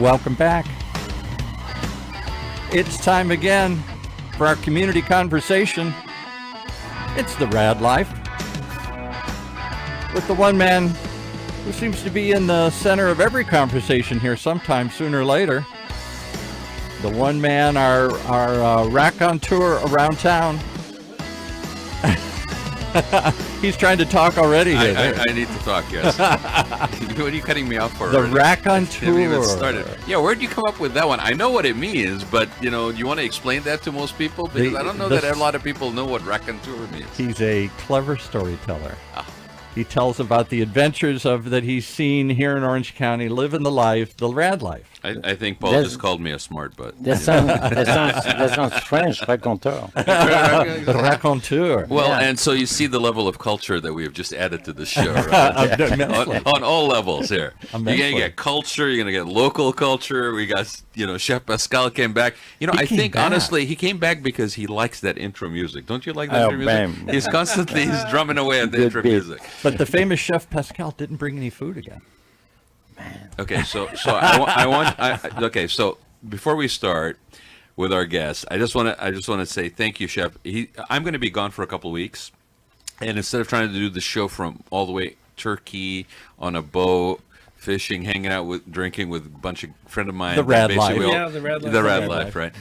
Welcome back. It's time again for our community conversation. It's the RAAD Life with the one man who seems to be in the center of every conversation here sometime sooner or later. The one man, our raconteur around town. He's trying to talk already here. I need to talk, yes. What are you cutting me off for? The raconteur. Started. Yeah, where'd you come up with that one? I know what it means, but, do you want to explain that to most people? Because I don't know that a lot of people know what raconteur means. He's a clever storyteller. He tells about the adventures that he's seen here in Orange County, living the life, the RAAD life. I think Paul just called me a smart butt. That sounds French, raconteur. Raconteur. Well, yeah. And so you see the level of culture that we have just added to the show, right? on all levels here. You're going to get culture, you're going to get local culture. We got, Chef Pascal came back. I think, honestly, he came back because he likes that intro music. Don't you like that intro music? He's constantly drumming away at the intro music. But the famous Chef Pascal didn't bring any food again. Okay, so before we start with our guests, I just want to say thank you, Chef. I'm going to be gone for a couple of weeks, and instead of trying to do the show from all the way Turkey on a boat, fishing, hanging out drinking with a bunch of friend of mine, the RAAD life, the RAAD life, right?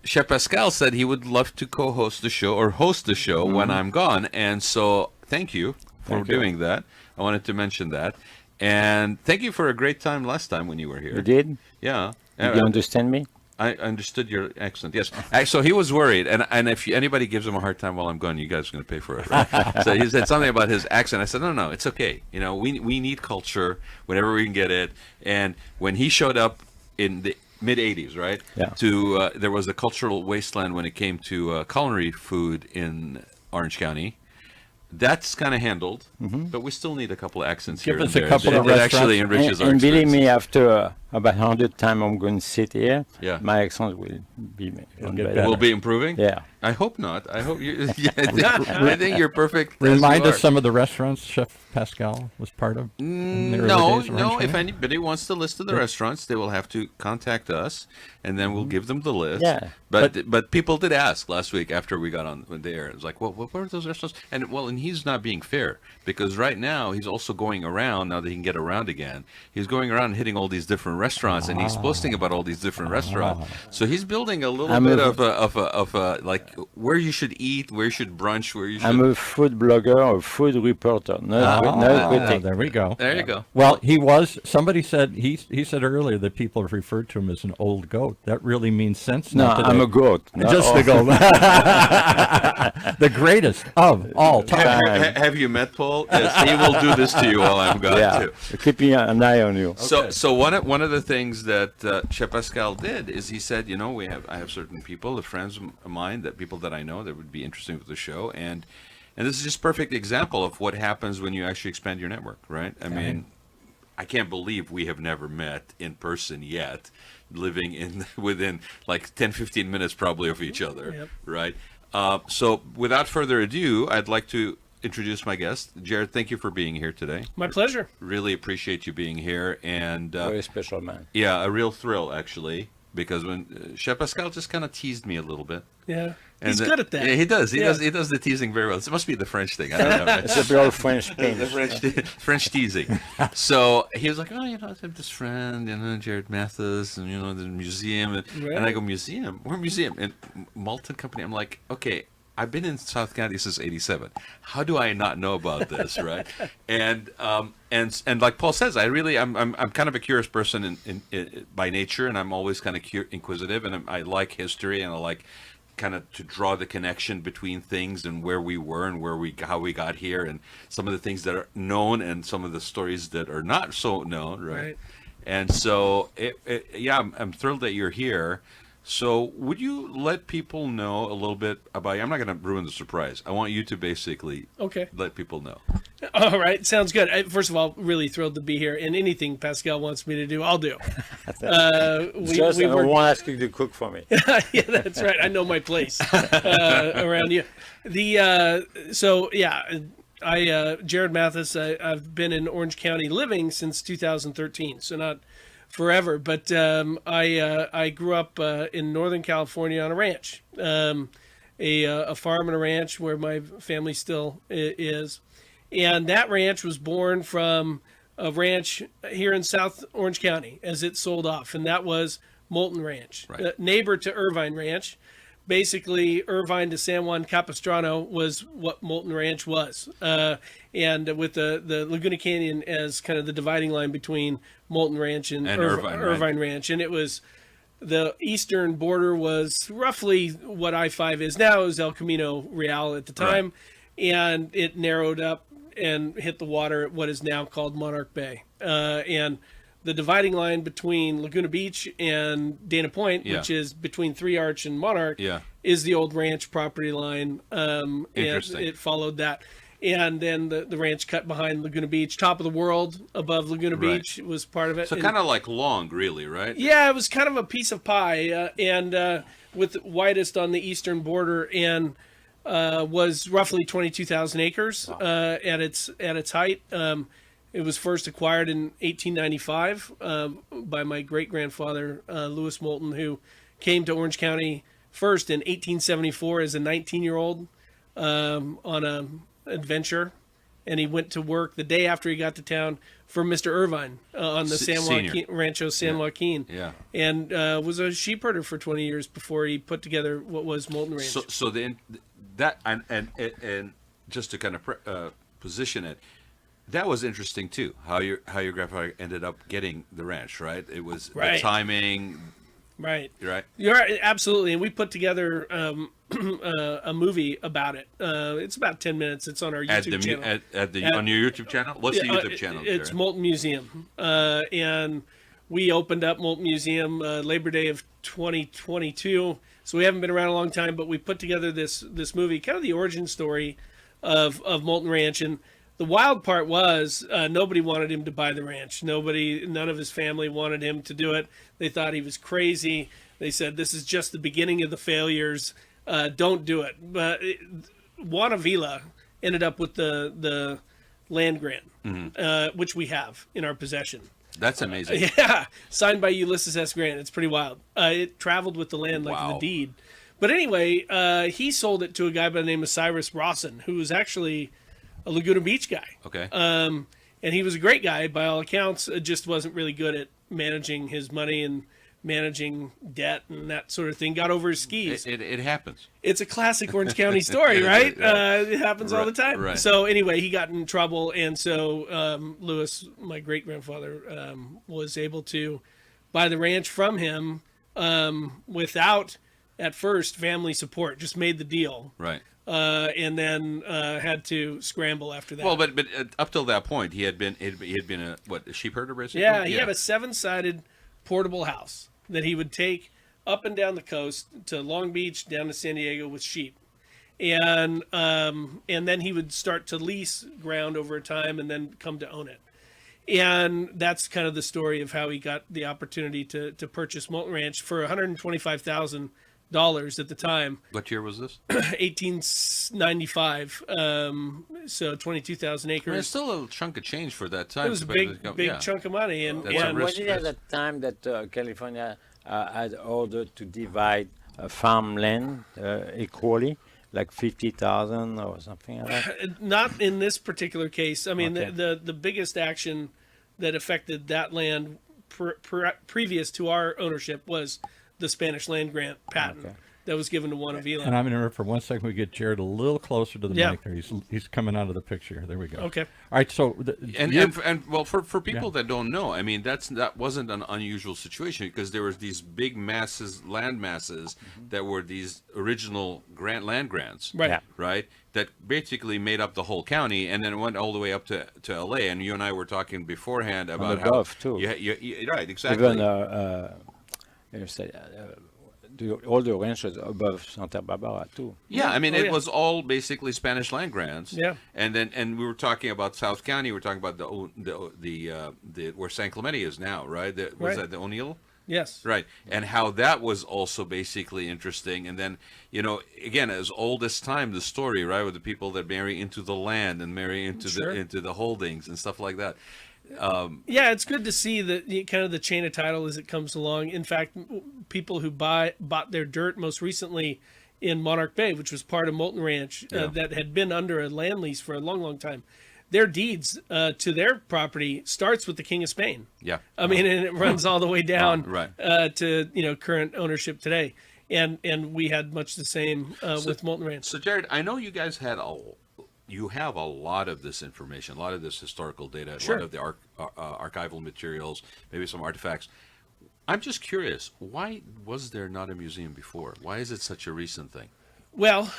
Chef Pascal said he would love to co-host the show or host the show when I'm gone, and so thank you for doing that. I wanted to mention that. And thank you for a great time last time when you were here. You did? Yeah. Did you understand me? I understood your accent, yes. So he was worried, and if anybody gives him a hard time while I'm gone, you guys are going to pay for it, right? So he said something about his accent. I said, no, it's okay. We need culture whenever we can get it. And when he showed up in the mid-'80s, right? Yeah. There was a cultural wasteland when it came to culinary food in Orange County. That's kind of handled, but we still need a couple of accents here. Give us a couple of restaurants. It actually enriches our and believe experience. me, after about 100 times I'm going to sit here, Yeah. my accent will be better. Will be improving? Yeah. I hope not. I hope you. I think you're perfect. Remind us some of the restaurants Chef Pascal was part of. No. If anybody wants the list of the restaurants, they will have to contact us, and then we'll give them the list. Yeah. But people did ask last week after we got on the air. It was like, well, what were those restaurants? And he's not being fair because right now he's also going around. Now that he can get around again, he's going around and hitting all these different restaurants, and he's posting about all these different restaurants. So he's building a little bit of a like where you should eat, where you should brunch, where you should. I'm a food blogger, a food reporter. There we go. There you go. Well, somebody said, he said earlier that people have referred to him as an old goat. That really means sense. No, I'm a goat. Just a goat. The greatest of all time. Have you met Paul? Yes, he will do this to you while I'm gone too. Keeping an eye on you. Okay. So one of the things that Chef Pascal did is he said, I have certain people, friends of mine, people that I know that would be interesting with the show, and this is just a perfect example of what happens when you actually expand your network, right? I mean, I can't believe we have never met in person yet, living within like 10, 15 minutes probably of each other, right? So without further ado, I'd like to introduce my guest. Jared, thank you for being here today. My pleasure. Really appreciate you being here. And very special man. Yeah, a real thrill, actually, because when Chef Pascal just kind of teased me a little bit. Yeah, he's good at that. Yeah, he does. He does the teasing very well. It must be the French thing. I don't know. It's a real French thing. The French teasing. So he was like, I have this friend, Jared Mathis, and the museum, and I go, museum? We're a museum, and Moulton Company. I'm like, okay, I've been in South County since '87. How do I not know about this, right? And like Paul says, I'm kind of a curious person in by nature, and I'm always kind of inquisitive, and I like history, and I like kind of to draw the connection between things and where we were and how we got here, and some of the things that are known and some of the stories that are not so known, right? And so, I'm thrilled that you're here. So would you let people know a little bit about you? I'm not going to ruin the surprise. I want you to basically let people know. All right. Sounds good. First of all, really thrilled to be here. And anything Pascal wants me to do, I'll do. I won't ask you to cook for me. Yeah, that's right. I know my place around you. Jared Mathis, I've been in Orange County living since 2013. So not forever. But I grew up in Northern California on a ranch, a farm and a ranch where my family still is. And that ranch was born from a ranch here in South Orange County as it sold off, and that was Moulton Ranch, Right. Neighbor to Irvine Ranch. Basically, Irvine to San Juan Capistrano was what Moulton Ranch was, and with the Laguna Canyon as kind of the dividing line between Moulton Ranch and Irvine Ranch, and it was the eastern border was roughly what I-5 is now. It was El Camino Real at the time, and it narrowed up and hit the water at what is now called Monarch Bay. And the dividing line between Laguna Beach and Dana Point, which is between Three Arch and Monarch, is the old ranch property line. Interesting. And it followed that. And then the ranch cut behind Laguna Beach. Top of the world above Laguna Beach was part of it. So kind of like Long, really, right? Yeah, it was kind of a piece of pie, and with the widest on the eastern border, and was roughly 22,000 acres at its height. It was first acquired in 1895 by my great-grandfather, Lewis Moulton, who came to Orange County first in 1874 as a 19-year-old on an adventure. And he went to work the day after he got to town for Mr. Irvine on the San Joaquin, Rancho San Joaquin. Yeah. And was a sheep herder for 20 years before he put together what was Moulton Ranch. So then that and just to kind of position it, that was interesting too. How your grandfather ended up getting the ranch, right? It was the timing. Right. Right. You're right, absolutely. And we put together a movie about it. It's about 10 minutes. It's on our YouTube channel. On your YouTube channel? What's the YouTube channel? It's Moulton Museum. And we opened up Moulton Museum Labor Day of 2022. So we haven't been around a long time, but we put together this movie, kind of the origin story of Moulton Ranch. And the wild part was nobody wanted him to buy the ranch. None of his family wanted him to do it. They thought he was crazy. They said, this is just the beginning of the failures. Don't do it. But Juana Villa ended up with the land grant, which we have in our possession. That's amazing. Yeah, signed by Ulysses S. Grant. It's pretty wild. It traveled with the land like the deed. But anyway, he sold it to a guy by the name of Cyrus Rawson, who was actually a Laguna Beach guy. Okay. And he was a great guy by all accounts. Just wasn't really good at managing his money and managing debt and that sort of thing. Got over his skis. It happens. It's a classic Orange County story, right? It happens all the time. Right. So anyway, he got in trouble, and so Lewis, my great-grandfather, was able to buy the ranch from him without, at first, family support. Just made the deal. Right. And then had to scramble after that. Well, but up till that point, he had been a sheep herder, basically. Yeah, he had a 7-sided portable house that he would take up and down the coast to Long Beach, down to San Diego with sheep, and then he would start to lease ground over time, and then come to own it. And that's kind of the story of how he got the opportunity to purchase Moulton Ranch for $125,000 at the time. What year was this? 1895. So 22,000 acres. I mean, it's still a chunk of change for that time. It was a big chunk of money. And was it at that time that California had ordered to divide farmland equally, like 50,000 or something like that? Not in this particular case. I mean, Okay. the biggest action that affected that land previous to our ownership was the Spanish land grant patent that was given to Juana Villa. And I'm going to interrupt for 1 second. We get Jared a little closer to the mic there. He's coming out of the picture. There we go. Okay. All right. So for people that don't know, I mean, that wasn't an unusual situation, because there was these big land masses that were these original land grants, Right. Yeah. right? That basically made up the whole county, and then went all the way up to LA. And you and I were talking beforehand about the how Gulf, too. Right, exactly. Even all the ranches above Santa Barbara too. Yeah, I mean, it was all basically Spanish land grants. Yeah. And we were talking about South County. We were talking about the where San Clemente is now, right? Was that the O'Neill? Yes. Right. And how that was also basically interesting. And then, again, as old as time, the story, right, with the people that marry into the land and marry into the holdings and stuff like that. Yeah, it's good to see kind of the chain of title as it comes along. In fact, people who bought their dirt most recently in Monarch Bay, which was part of Moulton Ranch, that had been under a land lease for a long, long time. Their deeds to their property starts with the King of Spain. Yeah. I mean, and it runs all the way down Right. to current ownership today. And we had much the same with Moulton Ranch. So, Jared, I know you guys you have a lot of this information, a lot of this historical data, Sure. a lot of the archival materials, maybe some artifacts. I'm just curious, why was there not a museum before? Why is it such a recent thing? Well,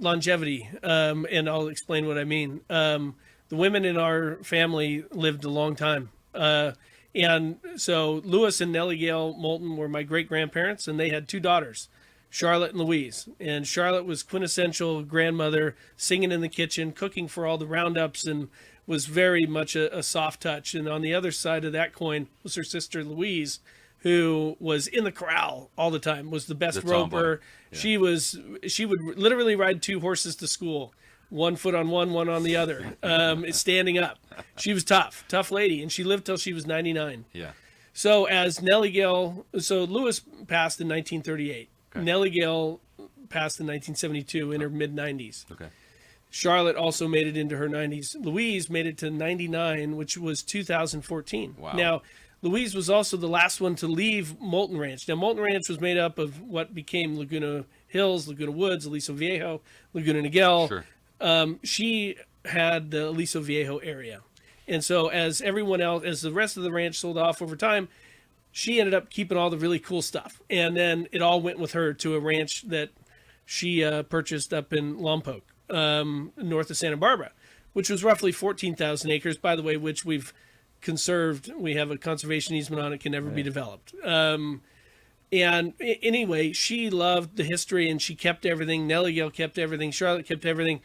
longevity, and I'll explain what I mean. The women in our family lived a long time. And so Louis and Nellie Gale Moulton were my great-grandparents, and they had two daughters, Charlotte and Louise. And Charlotte was quintessential grandmother, singing in the kitchen, cooking for all the roundups, and was very much a soft touch. And on the other side of that coin was her sister Louise, who was in the corral all the time, was the best The tomboy. roper. Yeah. She would literally ride two horses to school, one foot on one on the other, standing up. She was tough lady, and she lived till she was 99. Yeah. So as Nellie Gale, so Louis passed in 1938. Okay. Nellie Gale passed in 1972 in her mid-90s. Okay. Charlotte also made it into her 90s. Louise made it to 99, which was 2014. Wow. Now, Louise was also the last one to leave Moulton Ranch. Now, Moulton Ranch was made up of what became Laguna Hills, Laguna Woods, Aliso Viejo, Laguna Niguel. Sure. She had the Aliso Viejo area. And so as everyone else, as the rest of the ranch sold off over time, she ended up keeping all the really cool stuff. And then it all went with her to a ranch that she purchased up in Lompoc, north of Santa Barbara, which was roughly 14,000 acres, by the way, which we've conserved. We have a conservation easement on it, can never be developed. And anyway, she loved the history, and she kept everything. Nellie Gale kept everything. Charlotte kept everything.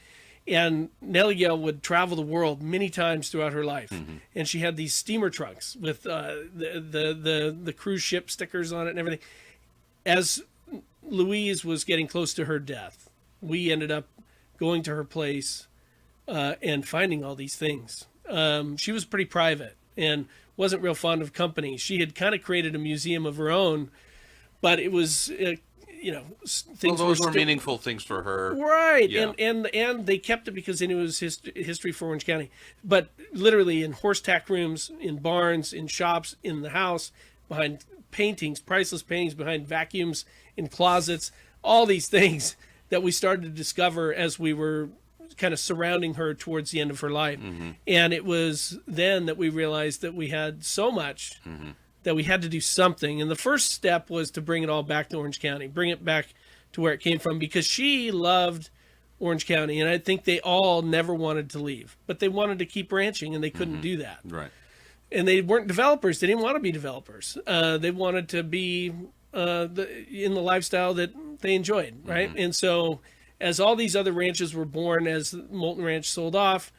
And Nellie Gale would travel the world many times throughout her life. Mm-hmm. And she had these steamer trunks with the cruise ship stickers on it and everything. As Louise was getting close to her death, we ended up going to her place and finding all these things. She was pretty private and wasn't real fond of company. She had kind of created a museum of her own, but it was... things Well, those were still meaningful things for her. right. Yeah. And they kept it because they knew it was history for Orange County. But literally in horse tack rooms, in barns, in shops, in the house, behind paintings, priceless paintings, behind vacuums, in closets, all these things that we started to discover as we were kind of surrounding her towards the end of her life. Mm-hmm. And it was then that we realized that we had so much that we had to do something. And the first step was to bring it all back to Orange County, bring it back to where it came from, because she loved Orange County. And I think they all never wanted to leave, but they wanted to keep ranching, and they couldn't do that. Right. And they weren't developers. They didn't want to be developers. They wanted to be in the lifestyle that they enjoyed, right? And so as all these other ranches were born, as Moulton Ranch sold off,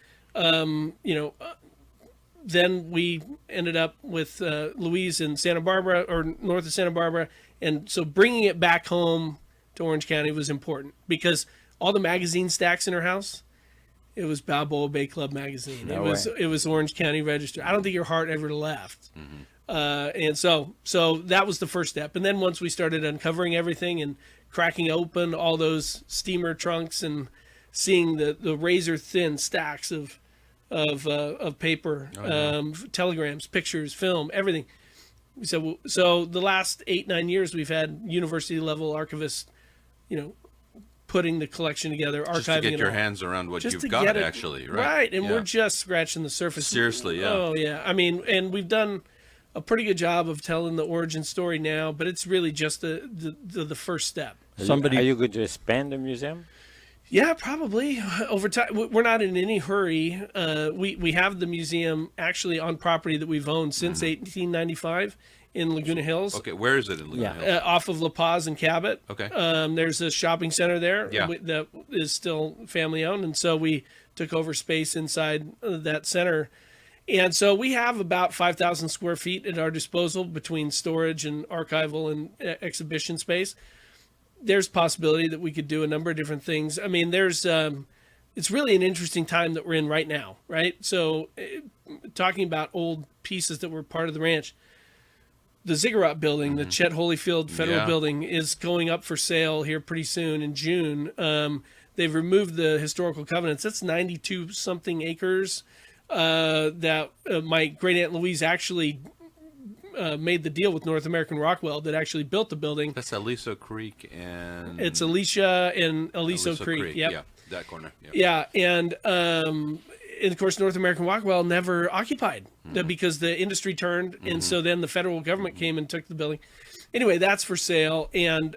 then we ended up with Louise in Santa Barbara, or north of Santa Barbara. And so bringing it back home to Orange County was important, because all the magazine stacks in her house, it was Balboa Bay Club magazine. No it was Orange County Register. I don't think your heart ever left. And so that was the first step. And then once we started uncovering everything and cracking open all those steamer trunks and seeing the razor thin stacks of paper, telegrams, pictures, film, everything. So the last 8-9 years we've had university level archivists, putting the collection together, archiving Just to get it your all. hands around what Just you've to got, get it actually. right. And Yeah. we're just scratching the surface. Seriously, yeah. Oh yeah. I mean, and we've done a pretty good job of telling the origin story now, but it's really just the first step. Are you going to expand the museum? Yeah, probably over time. We're not in any hurry. We have the museum actually on property that we've owned since 1895 in Laguna Hills. Okay, where is it in Laguna Hills? Off of La Paz and Cabot. Okay. There's a shopping center there Yeah. that is still family owned, and so we took over space inside that center. And so we have about 5,000 square feet at our disposal between storage and archival and exhibition space. There's possibility that we could do a number of different things. I mean, it's really an interesting time that we're in right now, right? So talking about old pieces that were part of the ranch. The Ziggurat building, the Chet Holyfield Federal Building, is going up for sale here pretty soon in June. They've removed the historical covenants. That's 92 something acres that my great aunt Louise actually made the deal with North American Rockwell that actually built the building. That's Aliso Creek and... It's Alicia and Aliso Creek. Yep. Yeah, that corner. Yep. Yeah, and of course, North American Rockwell never occupied because the industry turned, and so then the federal government came and took the building. Anyway, that's for sale, and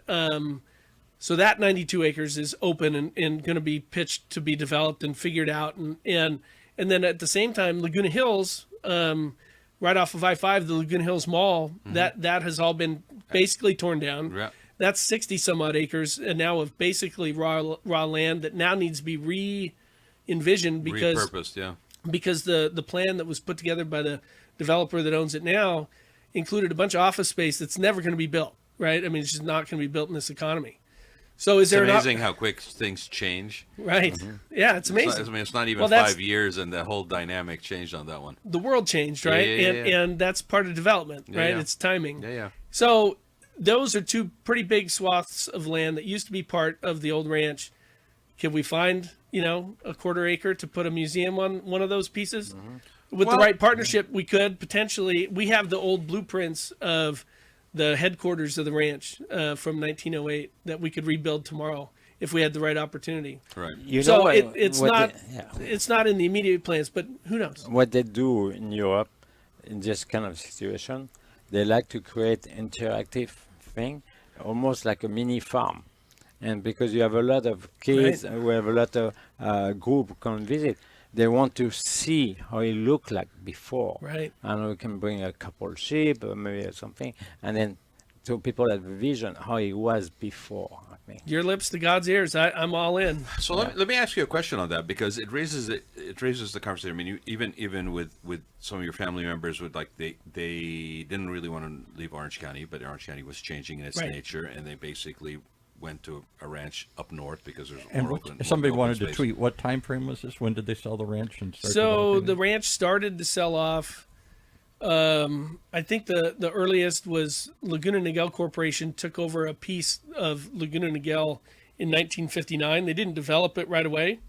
so that 92 acres is open and going to be pitched to be developed and figured out, and then at the same time, Laguna Hills, right off of I-5, the Laguna Hills Mall, that has all been basically torn down. Yeah. That's 60 some odd acres, and now of basically raw land that now needs to be re-envisioned because repurposed, yeah. because the plan that was put together by the developer that owns it now included a bunch of office space that's never going to be built, right? I mean, it's just not going to be built in this economy. So is It's there amazing how quick things change. right? Yeah, it's amazing. It's not even Well, that's- 5 years, and the whole dynamic changed on that one. The world changed, right? Yeah. And that's part of development, right? yeah. It's timing. Yeah. So those are two pretty big swaths of land that used to be part of the old ranch. Can we find, a quarter acre to put a museum on one of those pieces? With the Well- right partnership, we could potentially. We have the old blueprints of the headquarters of the ranch from 1908 that we could rebuild tomorrow if we had the right opportunity. Right. You know So what, it's what not they, it's not in the immediate plans, but who knows? what they do in Europe in this kind of situation, they like to create interactive thing, almost like a mini farm. And because you have a lot of kids, Right. who have a lot of group who come visit, they want to see how it looked like before. Right. And we can bring a couple sheep or maybe something, and then so people have a vision how it was before, I think. Your lips to God's ears. I'm all in. So let me ask you a question on that, because it raises the conversation. I mean, even with some of your family members would they didn't really want to leave Orange County, but Orange County was changing in its Right. nature, and they basically went to a ranch up north because there's And more open. somebody more wanted open to space. tweet, what time frame was this? When did they sell the ranch and start So developing the it? ranch started to sell off. I think the earliest was Laguna Niguel Corporation took over a piece of Laguna Niguel in 1959. They didn't develop it right away,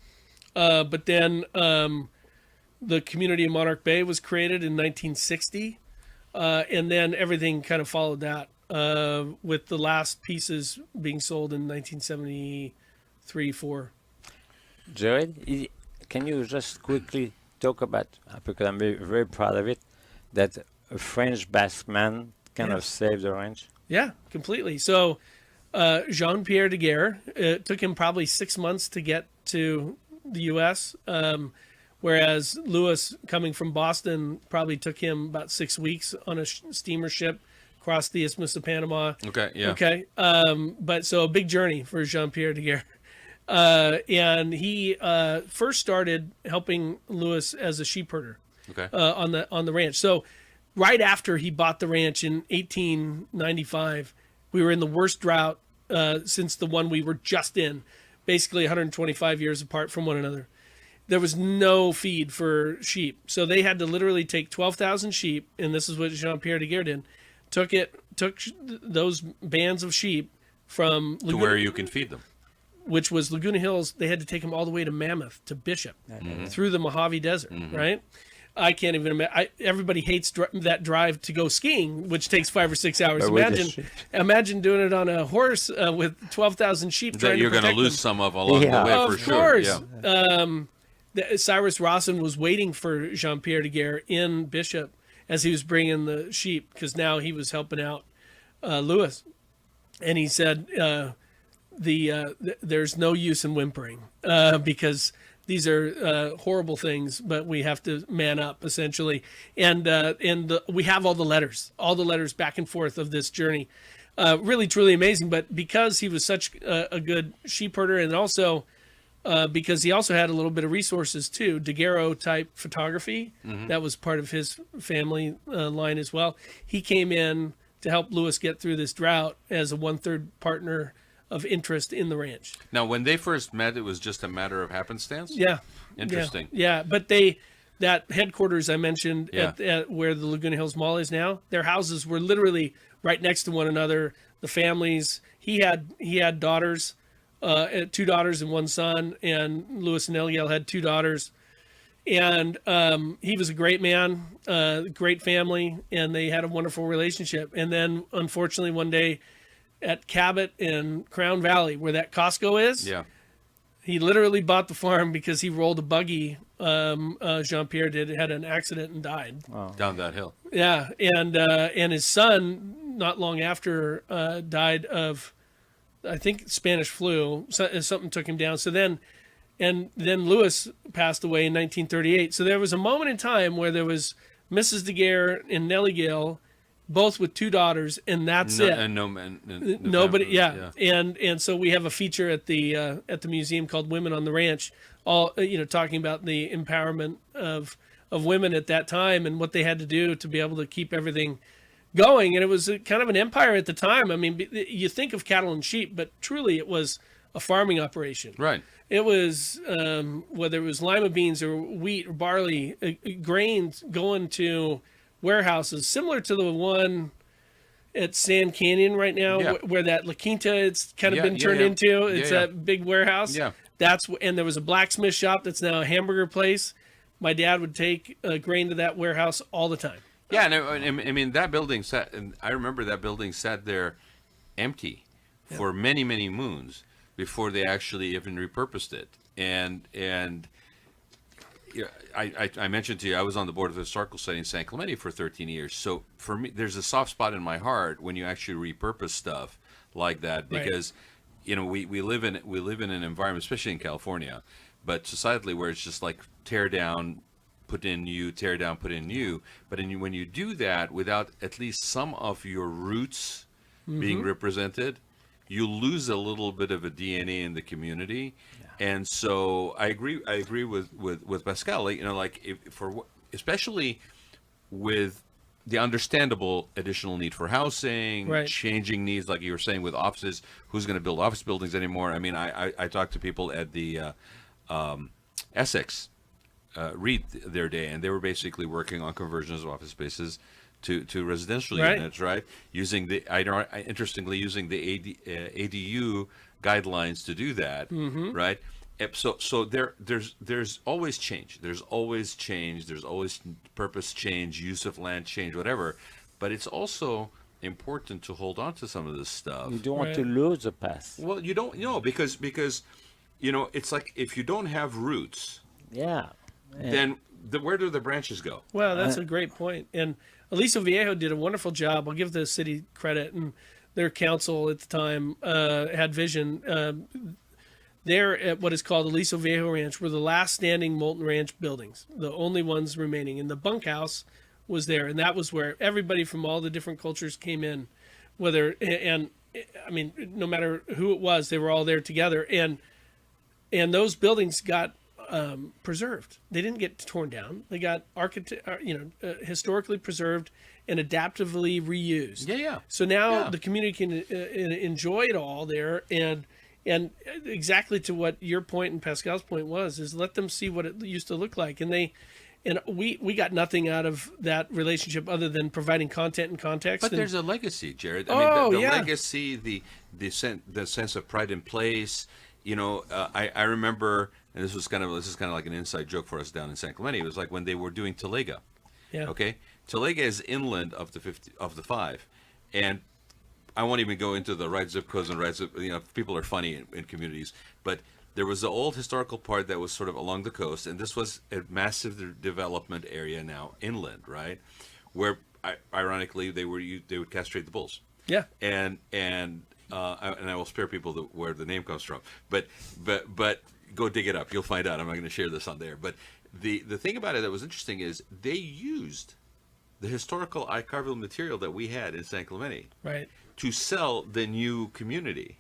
but then the community of Monarch Bay was created in 1960, and then everything kind of followed that, with the last pieces being sold in 1973-4. Jared, can you just quickly talk about, because I'm very, very proud of it, that a French Basque man kind of saved the ranch? Yeah, completely. So Jean-Pierre Daguerre, it took him probably 6 months to get to the U.S., whereas Lewis, coming from Boston, probably took him about 6 weeks on a steamer ship across the Isthmus of Panama. Okay. Yeah. Okay. But so a big journey for Jean-Pierre Daguerre. And he first started helping Lewis as a sheep herder. Okay. On the ranch. So right after he bought the ranch in 1895, we were in the worst drought since the one we were just in, basically 125 years apart from one another. There was no feed for sheep. So they had to literally take 12,000 sheep, and this is what Jean-Pierre Daguerre did. Took those bands of sheep from To where you can feed them. which was Laguna Hills. They had to take them all the way to Mammoth, to Bishop, through the Mojave Desert, right? I can't even imagine. Everybody hates that drive to go skiing, which takes 5 or 6 hours. But with the sheep. Imagine doing it on a horse with 12,000 sheep. That trying you're to going to protect lose them. some of along Yeah. the way, Of for sure. course. Yeah. Cyrus Rawson was waiting for Jean-Pierre Daguerre in Bishop as he was bringing the sheep, because now he was helping out Lewis. And he said, there's no use in whimpering because these are horrible things, but we have to man up, essentially. And we have all the letters back and forth of this journey. Really, truly amazing. But because he was such a good sheep herder, and also because he also had a little bit of resources too, daguerreau-type photography, that was part of his family line as well. He came in to help Lewis get through this drought as a 1/3 partner of interest in the ranch. Now, when they first met, it was just a matter of happenstance? Yeah. Interesting. Yeah, but they that headquarters I mentioned at where the Laguna Hills Mall is now, their houses were literally right next to one another. The families, he had daughters, 2 daughters and 1 son, and Louis and Eliel had 2 daughters. And he was a great man, great family, and they had a wonderful relationship. And then, unfortunately, one day at Cabot in Crown Valley, where that Costco is, he literally bought the farm because he rolled a buggy. Jean-Pierre had an accident and died. Wow. Down that hill. Yeah, and his son, not long after, died of, I think, Spanish flu. Something took him down. So then Louis passed away in 1938. So there was a moment in time where there was Mrs. Daguerre and Nellie Gale, both with 2 daughters, and that's it. And no man. Nobody. Yeah. And so we have a feature at the museum called "Women on the Ranch," all talking about the empowerment of women at that time and what they had to do to be able to keep everything going. And it was kind of an empire at the time. I mean, you think of cattle and sheep, but truly it was a farming operation. Right. It was, whether it was lima beans or wheat or barley, grains going to warehouses, similar to the one at Sand Canyon right now, where that La Quinta, it's kind of been turned into. It's that big warehouse. Yeah. And there was a blacksmith shop that's now a hamburger place. My dad would take grain to that warehouse all the time. Yeah, and I mean, that building sat, and I remember that building sat there empty for many, many moons before they actually even repurposed it. And I mentioned to you, I was on the board of the Historical Society in San Clemente for 13 years. So for me, there's a soft spot in my heart when you actually repurpose stuff like that, because we live in an environment, especially in California, but societally, where it's just like tear down, put in new, tear down, put in new. But when you do that without at least some of your roots being represented, you lose a little bit of a DNA in the community. And so I agree with Pascal, especially with the understandable additional need for housing, changing needs, like you were saying with offices, who's going to build office buildings anymore? I mean, I talked to people at the Essex READ their day, and they were basically working on conversions of office spaces to residential units, right? Using interestingly using the ADU guidelines to do that, right? So there's always change. There's always change. There's always purpose change, use of land change, whatever. But it's also important to hold on to some of this stuff. You don't want to lose the past. Well, you don't, because it's like if you don't have roots, then where do the branches go? Well, that's a great point. And Aliso Viejo did a wonderful job. I'll give the city credit, and their council at the time had vision. There at what is called Aliso Viejo Ranch were the last standing Moulton Ranch buildings, the only ones remaining. And the bunkhouse was there, and that was where everybody from all the different cultures came in. I mean, no matter who it was, they were all there together. And those buildings got preserved. They didn't get torn down. They got historically preserved and adaptively reused. So now the community can enjoy it all there, and exactly to what your point and Pascal's point is let them see what it used to look like. And we got nothing out of that relationship other than providing content and context. But there's a legacy, Jared. I mean, the legacy, the sense of pride in place. I remember, and this is kind of like an inside joke for us down in San Clemente. It was like when they were doing Talega. Okay, Talega is inland of the 5, and I won't even go into the right zip codes and right zip. People are funny in communities, but there was the old historical part that was sort of along the coast, and this was a massive development area now inland, right? Where ironically they would castrate the bulls. And I will spare people where the name comes from, but go dig it up. You'll find out. I'm not going to share this on there. But the thing about it that was interesting is they used the historical iCarville material that we had in San Clemente, to sell the new community.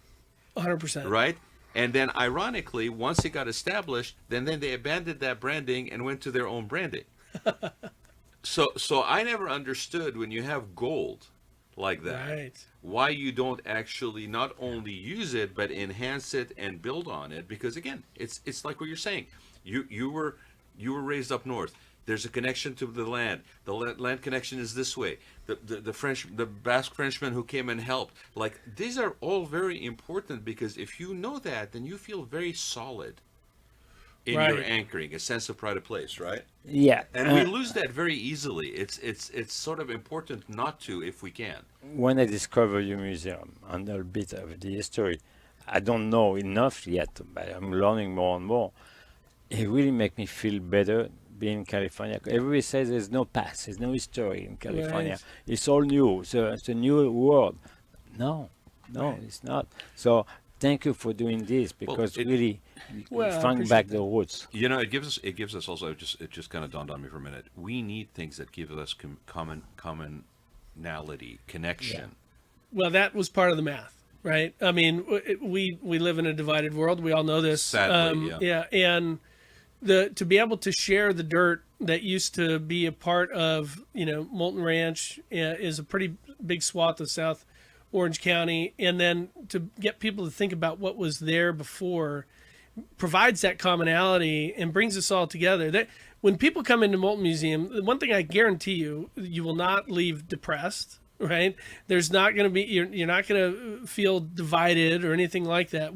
100%. Right? And then ironically, once it got established, then they abandoned that branding and went to their own branding. So I never understood, when you have gold like that, why you don't actually not only use it but enhance it and build on it, because again, it's like what you're saying. You were raised up north. There's a connection to the land. The land connection is this way. The Basque Frenchmen who came and helped. Like, these are all very important, because if you know that, then you feel very solid in your anchoring, a sense of pride of place, right? Yeah. And we lose that very easily. It's sort of important not to, if we can. When I discover your museum and a bit of the history, I don't know enough yet, but I'm learning more and more. It really makes me feel better being in California. Everybody says there's no past, there's no history in California. Right. It's all new. So it's a new world. No, it's not. So thank you for doing this, because really Well, I find back appreciate the roots. You know, it gives us also, it just kind of dawned on me for a minute. We need things that give us commonality, connection. Well, that was part of the math, right? I mean, we live in a divided world. We all know this. Sadly, yeah. And to be able to share the dirt that used to be a part of, Moulton Ranch is a pretty big swath of South Orange County, and then to get people to think about what was there before provides that commonality and brings us all together. That when people come into Moulton Museum, the one thing I guarantee you will not leave depressed, right? There's not going to be, you're not going to feel divided or anything like that.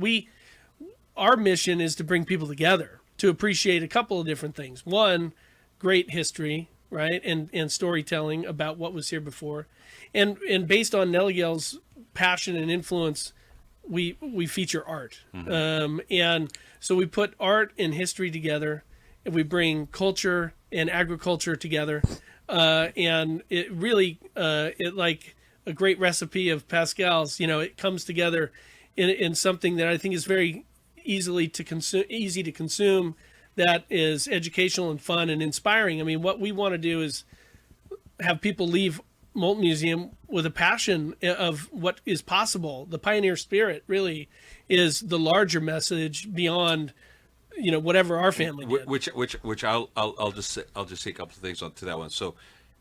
Our mission is to bring people together to appreciate a couple of different things. One, great history, right? And storytelling about what was here before. And based on Neligel's passion and influence, we feature art. And so we put art and history together, and we bring culture and agriculture together. And it really, it like a great recipe of Pascal's, it comes together in something that I think is very easy to consume, that is educational and fun and inspiring. I mean, what we want to do is have people leave Moulton Museum with a passion of what is possible. The pioneer spirit really is the larger message beyond, whatever our family did. Which I'll just say a couple of things to that one. So,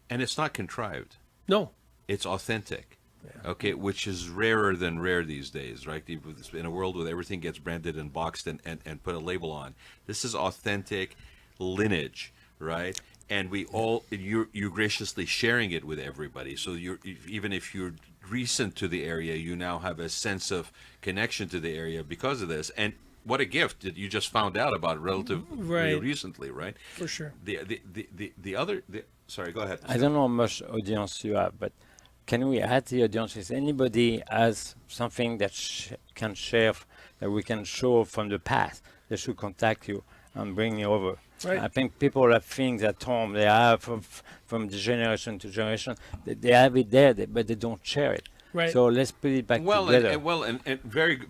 and it's not contrived. No. It's authentic. Yeah. Okay, which is rarer than rare these days, right? In a world where everything gets branded and boxed and put a label on, this is authentic lineage, right? And you're graciously sharing it with everybody. So even if you're recent to the area, you now have a sense of connection to the area because of this. And what a gift that you just found out about relatively recently, right? For sure. Sorry, go ahead. I don't know how much audience you have, but can we add the audience? If anybody has something that can share, that we can show from the past, they should contact you and bring you over. Right. I think people have things at home they have from the generation to generation. They have it there, but they don't share it. Right. So let's put it back together. And very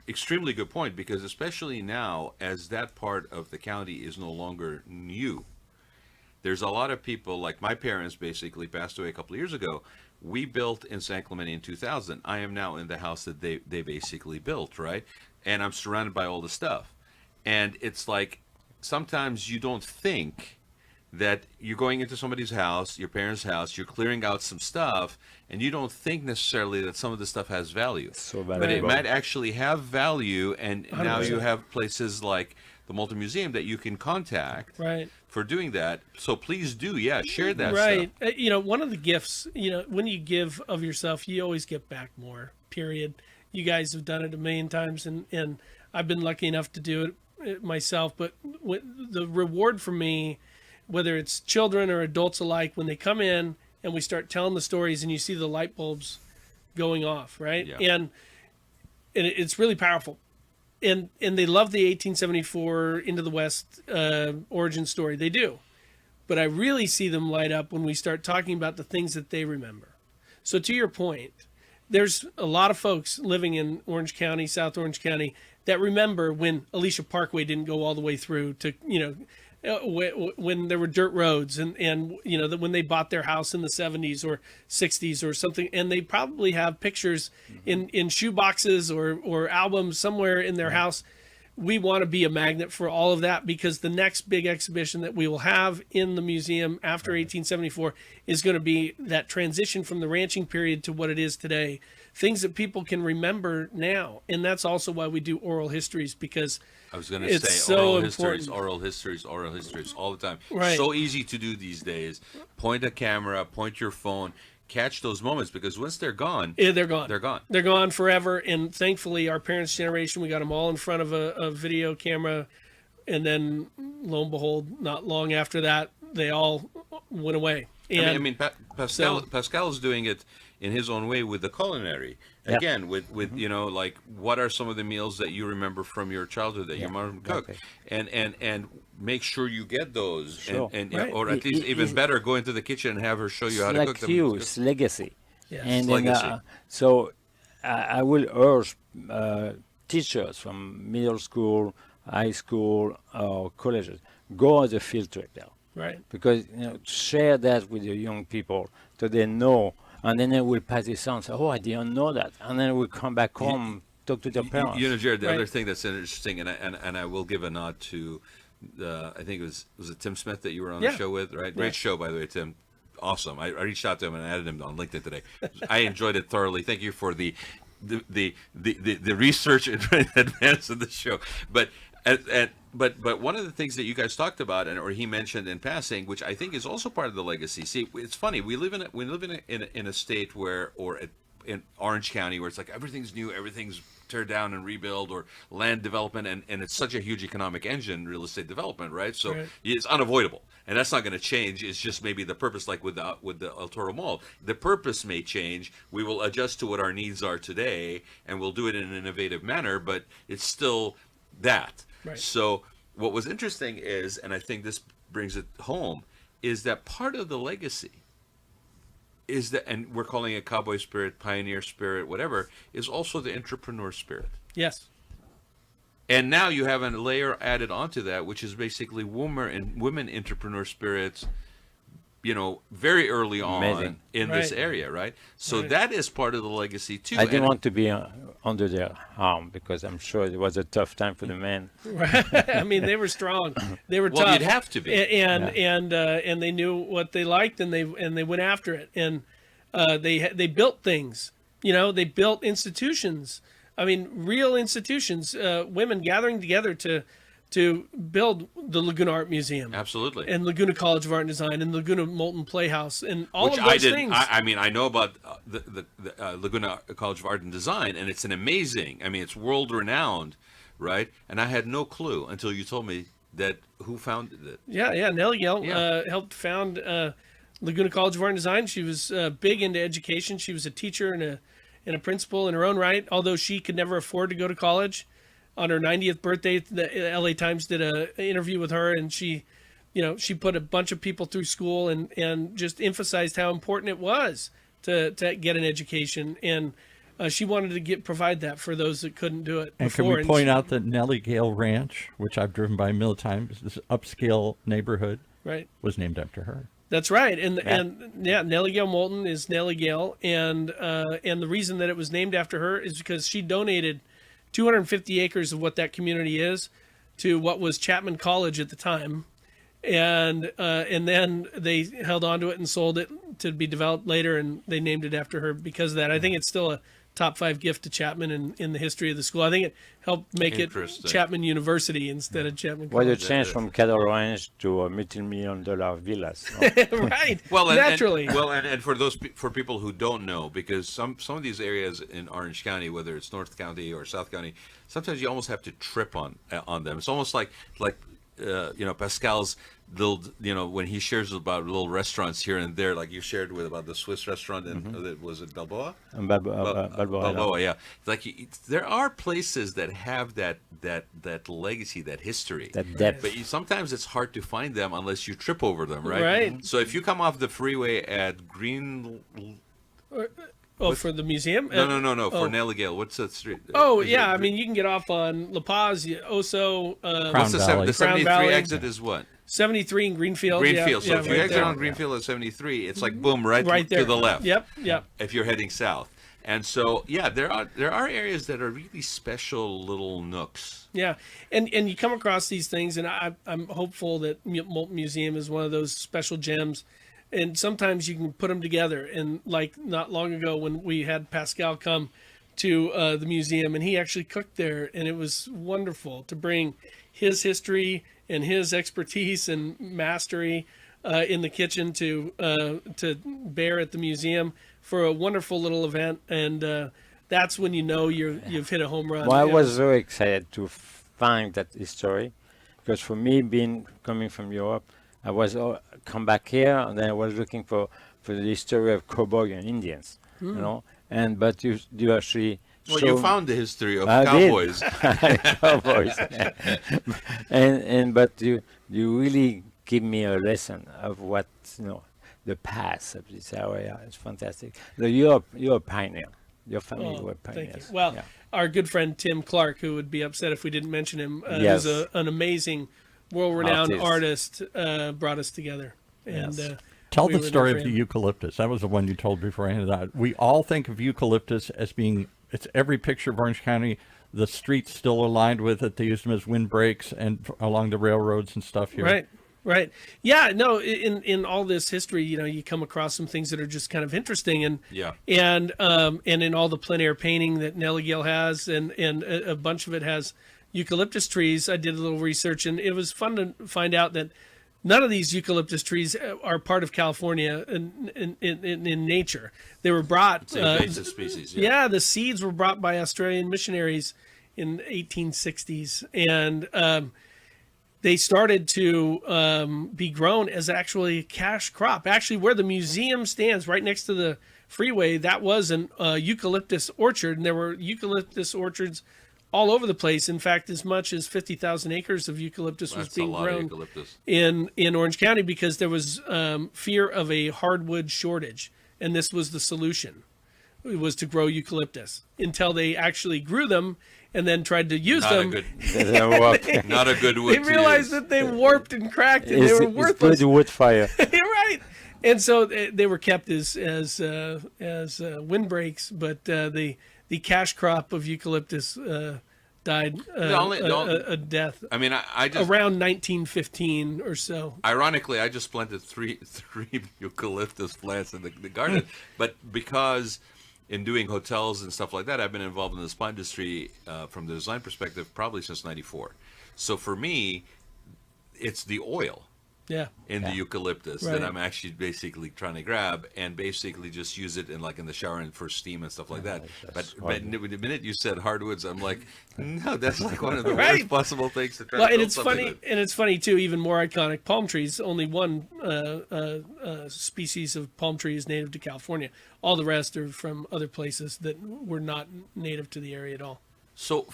extremely good point, because especially now, as that part of the county is no longer new, there's a lot of people, like my parents basically passed away a couple of years ago. We built in San Clemente in 2000. I am now in the house that they basically built, right? And I'm surrounded by all the stuff. And it's like, sometimes you don't think that you're going into somebody's house, your parents' house, you're clearing out some stuff, and you don't think necessarily that some of the stuff has value. So but it might actually have value, and 100%. Now you have places like the Moulton Museum that you can contact for doing that. So please do, share that stuff. One of the gifts, when you give of yourself, you always get back more, period. You guys have done it a million times, and I've been lucky enough to do it myself. But the reward for me, whether it's children or adults alike, when they come in and we start telling the stories and you see the light bulbs going off, right? Yeah. And it's really powerful. And they love the 1874 Into the West origin story. They do. But I really see them light up when we start talking about the things that they remember. So to your point, there's a lot of folks living in Orange County, South Orange County, that remember when Aliso Parkway didn't go all the way through to, when there were dirt roads and when they bought their house in the 70s or 60s or something, and they probably have pictures in shoe boxes or albums somewhere in their house. We want to be a magnet for all of that, because the next big exhibition that we will have in the museum after 1874 is going to be that transition from the ranching period to what it is today. things that people can remember now. And that's also why we do oral histories, because I was going to it's say so oral important. histories all the time. Right. So easy to do these days. Point a camera, point your phone, catch those moments, because once they're gone, Yeah, they're gone. They're gone. They're gone forever. And thankfully, our parents' generation, we got them all in front of a video camera. And then, lo and behold, not long after that, they all went away. And I mean, Pascal's doing it in his own way with the culinary. Yeah. Again, with you know, like, what are some of the meals that you remember from your childhood that your mom cooked, and make sure you get those, Sure. and Right. or at least even better, go into the kitchen and have her show you how to like cook them. you, it's legacy. Yes. And It's then, legacy. so I will urge teachers from middle school, high school, or colleges, go on the field trip there. right. Because, you know, share that with the young people so they know, and then they will pass this on. So, oh, I didn't know that, and then we'll come back home, talk to their parents. You know, Jared, the Right. other thing that's interesting, and I will give a nod to, I think it was it Tim Smith that you were on the Yeah. show with, right? Great show, by the way, Tim. Awesome. I reached out to him and added him on LinkedIn today. I enjoyed it thoroughly. Thank you for the research in advance of the show. But one of the things that you guys talked about, or he mentioned in passing, which I think is also part of the legacy. See, it's funny. We live in a state where, in Orange County, where it's like everything's new, everything's tear down and rebuild, or land development, and it's such a huge economic engine, real estate development, right? So Right. it's unavoidable, and that's not going to change. It's just maybe the purpose, like with the El Toro Mall, the purpose may change. We will adjust to what our needs are today, and we'll do it in an innovative manner, but it's still that. Right. So what was interesting is, and I think this brings it home, is that part of the legacy is that, and we're calling it cowboy spirit, pioneer spirit, whatever, is also the entrepreneur spirit. Yes. And now you have a layer added onto that, which is basically women entrepreneur spirits, you know, very early on Amazing. in this Right. area, right? So Right. that is part of the legacy too. I didn't And- want to be under their arm because I'm sure it was a tough time for the men. I mean, they were strong. They were Well, tough. you'd have to be. And they knew what they liked, and they went after it. And they built things. You know, they built institutions. I mean, real institutions. Women gathering together to build the Laguna Art Museum. Absolutely. And Laguna College of Art and Design, and Laguna Moulton Playhouse, and all Which of those I didn't. things. I mean, I know about the Laguna College of Art and Design, and it's an amazing. I mean, it's world renowned, right? And I had no clue until you told me that who founded it. Yeah, Nellie Yell Yeah. helped found Laguna College of Art and Design. She was big into education. She was a teacher and a principal in her own right, although she could never afford to go to college. On her 90th birthday, the LA Times did an interview with her, and she put a bunch of people through school and just emphasized how important it was to get an education. And she wanted to provide that for those that couldn't do it And before. can we point out that Nellie Gale Ranch, which I've driven by a million times, this upscale neighborhood, Right. was named after her. That's right, and Nellie Gale Moulton is Nellie Gale, and the reason that it was named after her is because she donated 250 acres of what that community is to what was Chapman College at the time, and then they held on to it and sold it to be developed later, and they named it after her because of that. I think it's still a top 5 gift to Chapman in the history of the school. I think it helped make it Interesting. Chapman University instead of Chapman What a College. change from cattle ranch to a multi-million-dollar villas. no? Right, Well, naturally. and for people who don't know, because some of these areas in Orange County, whether it's North County or South County, sometimes you almost have to trip on them. It's almost like Pascal's little, when he shares about little restaurants here and there, like you shared about the Swiss restaurant in was it Balboa? And Balboa. Balboa, yeah. Like there are places that have that legacy, that history, That depth. but sometimes it's hard to find them unless you trip over them, right? Right. So if you come off the freeway at Green, For the museum? no, for oh. Nellie Gale, what's that street? Oh, Is yeah. it- I mean, you can get off on La Paz, Oso, what's the Valley. 73 Valley. exit is what? 73 in Greenfield. Greenfield. Yeah, So if you right exit there. on Greenfield at 73, it's like boom, right there. to the left. Yep. If you're heading south. And so, yeah, there are areas that are really special little nooks. Yeah. And you come across these things, and I'm hopeful that Moulton Museum is one of those special gems and sometimes you can put them together. And like not long ago when we had Pascal come to the museum, and he actually cooked there, and it was wonderful to bring his history and his expertise and mastery in the kitchen to bear at the museum for a wonderful little event. And that's when you know you've hit a home run. Well, I was very excited to find that history, because for me, coming from Europe, I was come back here, and then I was looking for the history of cowboy and Indians, you know. But you actually. Well, show, you found the history of I cowboys. did. Cowboys. But you really give me a lesson of what the past of this area. It's fantastic. You're a pioneer. Your family were pioneers. Thank you. Well, yeah. Our good friend Tim Clark, who would be upset if we didn't mention him, Yes. who's an amazing, world-renowned artist, brought us together. And Yes. Tell we the were there story for of the him. eucalyptus. That was the one you told before I handed out. We all think of eucalyptus as being, it's every picture of Orange County. The streets still are lined with it. They used them as windbreaks and along the railroads and stuff here. Right. Yeah, no, in all this history, you come across some things that are just kind of interesting, and Yeah. and in all the plein air painting that Laguna has, and a bunch of it has eucalyptus trees. I did a little research, and it was fun to find out that none of these eucalyptus trees are part of California in nature. They were brought. It's an invasive species. Yeah. Yeah, the seeds were brought by Australian missionaries in the 1860s, and they started to be grown as actually a cash crop. Actually, where the museum stands, right next to the freeway, that was an eucalyptus orchard, and there were eucalyptus orchards all over the place. In fact, as much as 50,000 acres of eucalyptus was That's a being lot of grown eucalyptus. in Orange County because there was fear of a hardwood shortage, and this was the solution. It was to grow eucalyptus until they actually grew them and then tried to use Not a them. good, not a good wood They to realized use. that they warped and cracked, and they It's were worthless. good wood fire. You're right. And so they were kept as windbreaks, but the cash crop of eucalyptus died a death I mean, I just around 1915 or so. ironically, I just planted three eucalyptus plants in the garden, but because in doing hotels and stuff like that, I've been involved in the spa industry from the design perspective probably since '94. So for me, it's the oil Yeah. in the eucalyptus Right. that I'm actually basically trying to grab and basically just use it in the shower and for steam and stuff like that. But the minute you said hardwoods, I'm like, no, that's like one of the Right. worst possible things to try Well, to and build it's something funny, with. and it's funny too. Even more iconic, palm trees. Only one species of palm tree is native to California. All the rest are from other places that were not native to the area at all. So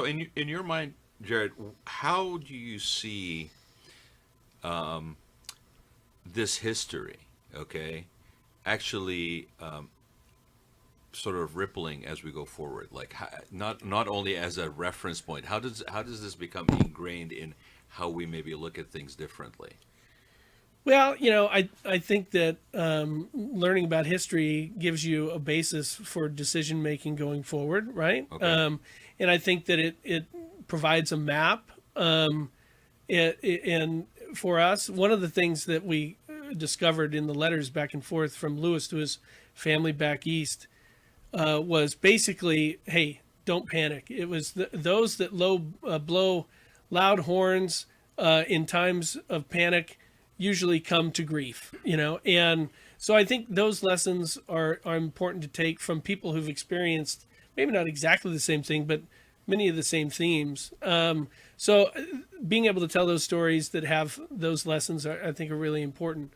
in your mind, Jared, how do you see this history, okay, actually sort of rippling as we go forward? Like not only as a reference point, how does this become ingrained in how we maybe look at things differently? Well, I think that learning about history gives you a basis for decision making going forward, right? Okay. And I think that it provides a map. And for us, one of the things that we discovered in the letters back and forth from Lewis to his family back east was basically, hey, don't panic. It was those that blow loud horns in times of panic usually come to grief, and so I think those lessons are important to take from people who've experienced maybe not exactly the same thing, but many of the same themes. So being able to tell those stories that have those lessons I think are really important.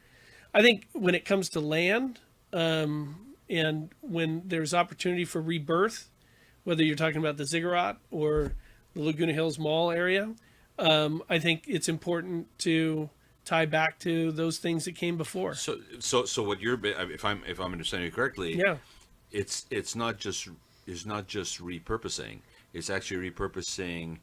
I think when it comes to land, and when there's opportunity for rebirth, whether you're talking about the Ziggurat or the Laguna Hills Mall area, I think it's important to tie back to those things that came before. So what you're, if I'm understanding you correctly, Yeah. it's not just repurposing. It's actually repurposing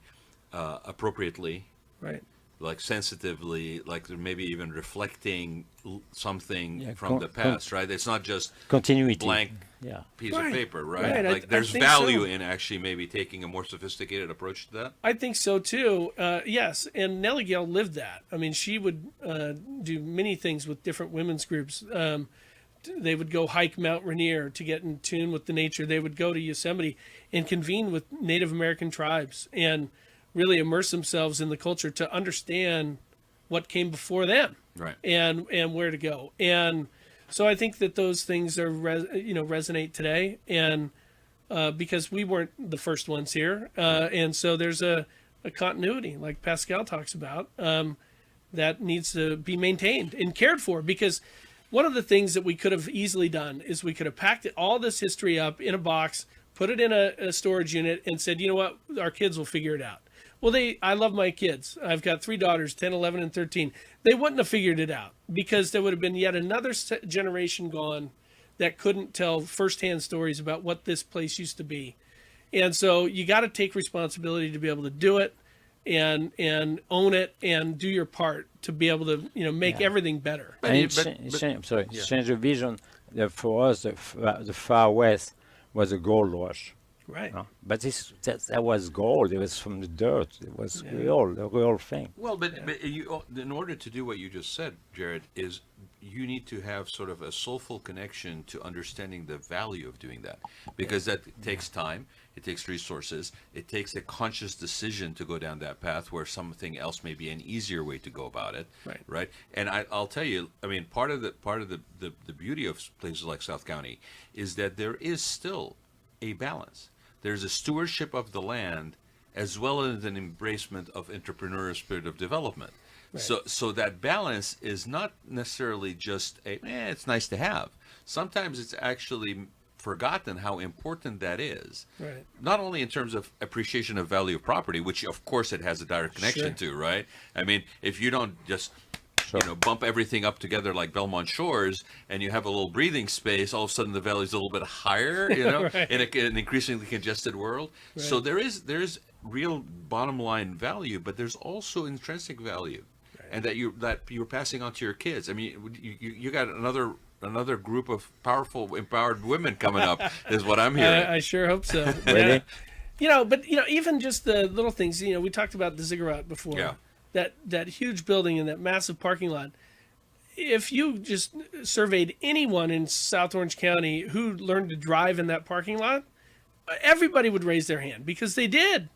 appropriately, Right. like sensitively, like they're maybe even reflecting something Yeah, from the past, right? It's not just Continuity. blank Yeah. piece Right. of paper, right? Right. Like I there's think value so. in actually maybe taking a more sophisticated approach to that. I think so too. Yes, and Nellie Gale lived that. I mean, she would do many things with different women's groups. They would go hike Mount Rainier to get in tune with the nature. They would go to Yosemite and convene with Native American tribes and really immerse themselves in the culture to understand what came before them, Right. and where to go. And so I think that those things are resonate today, and because we weren't the first ones here, and so there's a continuity, like Pascal talks about, that needs to be maintained and cared for. Because one of the things that we could have easily done is we could have packed all this history up in a box, put it in a storage unit, and said, you know what, our kids will figure it out. Well, I love my kids. I've got 3 daughters, 10, 11, and 13. They wouldn't have figured it out because there would have been yet another generation gone that couldn't tell firsthand stories about what this place used to be. And so you got to take responsibility to be able to do it and own it and do your part to be able to, make everything better. And But- change the vision. For us, the Far West was a gold rush. Right. No? But that was gold. It was from the dirt. It was the real thing. Well, but you, in order to do what you just said, Jared, is you need to have sort of a soulful connection to understanding the value of doing that, because that takes time, it takes resources, it takes a conscious decision to go down that path where something else may be an easier way to go about it. Right. And I'll tell you, I mean, part of the beauty of places like South County is that there is still a balance. There's a stewardship of the land as well as an embracement of entrepreneurial spirit of development. Right. So that balance is not necessarily just it's nice to have. Sometimes it's actually forgotten how important that is. Right. Not only in terms of appreciation of value of property, which of course it has a direct connection to, right? I mean, if you don't just bump everything up together like Belmont Shores, and you have a little breathing space, all of a sudden the value's a little bit higher, Right. in an increasingly congested world. Right. So there's real bottom line value, but there's also intrinsic value, and that you're passing on to your kids. I mean, you got another group of powerful, empowered women coming up, is what I'm hearing. I sure hope so. Really? But even just the little things. We talked about the ziggurat before. Yeah. That huge building and that massive parking lot. If you just surveyed anyone in South Orange County who learned to drive in that parking lot, everybody would raise their hand because they did.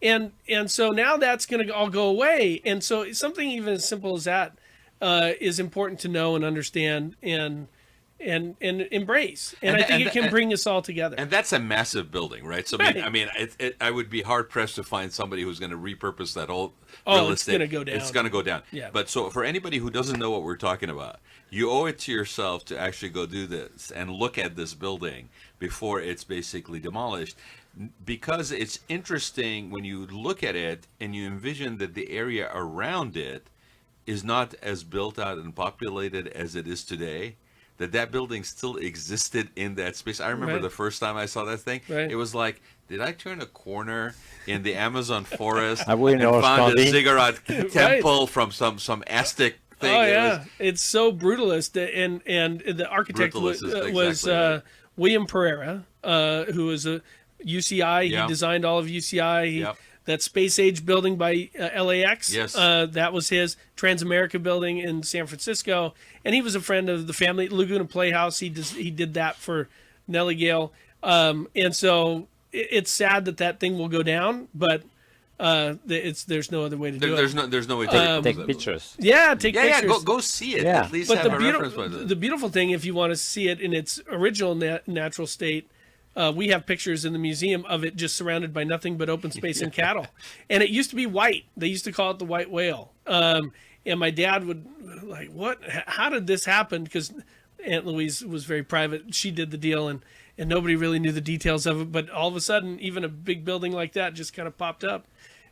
And so now that's going to all go away. And so something even as simple as that is important to know and understand and embrace. And I think it can bring us all together. And that's a massive building, right? So Right. I would be hard pressed to find somebody who's going to repurpose that whole real it's estate. gonna go down. It's going to go down. Yeah. But so for anybody who doesn't know what we're talking about, you owe it to yourself to actually go do this and look at this building before it's basically demolished, because it's interesting when you look at it and you envision that the area around it is not as built out and populated as it is today. That building still existed in that space. I remember Right. the first time I saw that thing. Right. It was like, did I turn a corner in the Amazon forest Are we in and found a Orange County? ziggurat temple from some Aztec thing? Oh It yeah, was- it's so brutalist, and the architect Brutalist is was exactly right. William Pereira, who was a UCI. Yeah. He designed all of UCI. Yep. That space age building by LAX. Yes. That was his Transamerica building in San Francisco, and he was a friend of the family. Laguna Playhouse. He did that for Nellie Gale, and so it's sad that thing will go down, but there's no other way to do There's it. no way to Take pictures. Yeah, take Yeah, pictures. go see it. Yeah. At least But have the a reference point. the beautiful thing, if you want to see it in its original natural state, we have pictures in the museum of it just surrounded by nothing but open space and cattle. And it used to be white. They used to call it the white whale. And my dad would like, what? How did this happen? Because Aunt Louise was very private. She did the deal, and nobody really knew the details of it. But all of a sudden, even a big building like that just kind of popped up.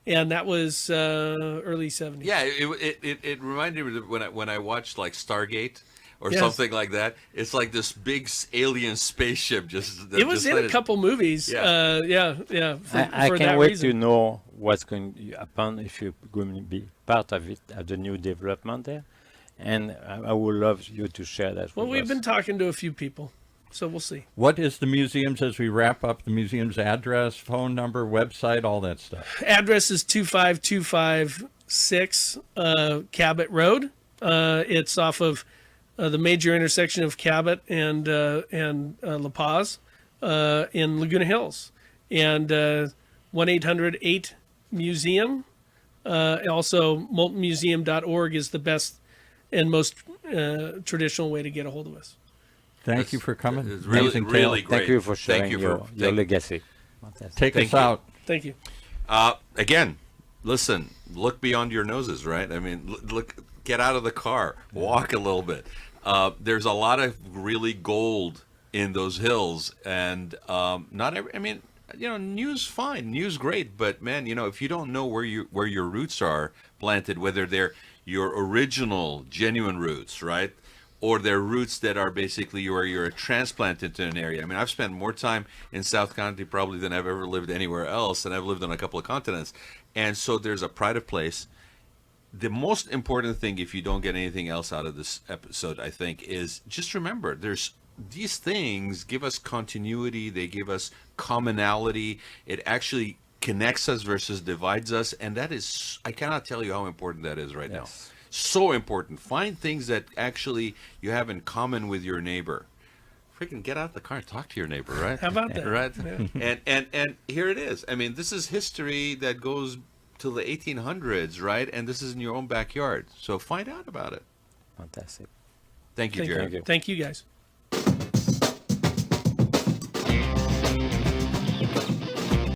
And that was early 70s. Yeah, it reminded me of when I watched like Stargate, or Yes. something like that. It's like this big alien spaceship. It was in a couple movies. Yeah. Yeah. I For can't that wait reason. to know what's going to happen if you're going to be part of it, of the new development there. And I would love you to share that Well, with we've us. been talking to a few people, so we'll see. What is the museum's, as we wrap up, the museum's address, phone number, website, all that stuff? Address is 25256 Cabot Road. It's off of the major intersection of Cabot and La Paz in Laguna Hills. And 1-800-8-MUSEUM. Also, MoultonMuseum.org is the best and most traditional way to get a hold of us. Thank you for coming. It's really, Amazing really tale. great. Thank you for Thank sharing you your thank- legacy. Fantastic. Take Thank us you. out. Thank you. Again, listen, look beyond your noses, right? I mean, look, get out of the car, walk a little bit. There's a lot of really gold in those hills, and not every. I mean, news fine, news great, but man, if you don't know where your roots are planted, whether they're your original, genuine roots, right? Or they're roots that are basically where you're transplanted to an area. I mean, I've spent more time in South County probably than I've ever lived anywhere else, and I've lived on a couple of continents. And so there's a pride of place. The most important thing, if you don't get anything else out of this episode, I think, is just remember, these things give us continuity. They give us commonality. It actually connects us versus divides us. And that is, I cannot tell you how important that is right now. So important. Find things that actually you have in common with your neighbor. Freaking get out of the car and talk to your neighbor, right? How about that? Right. Yeah. And here it is. I mean, this is history that goes to the 1800s, right? And this is in your own backyard. So find out about it. Fantastic. Thank you, Thank Jared. you. Thank you, guys.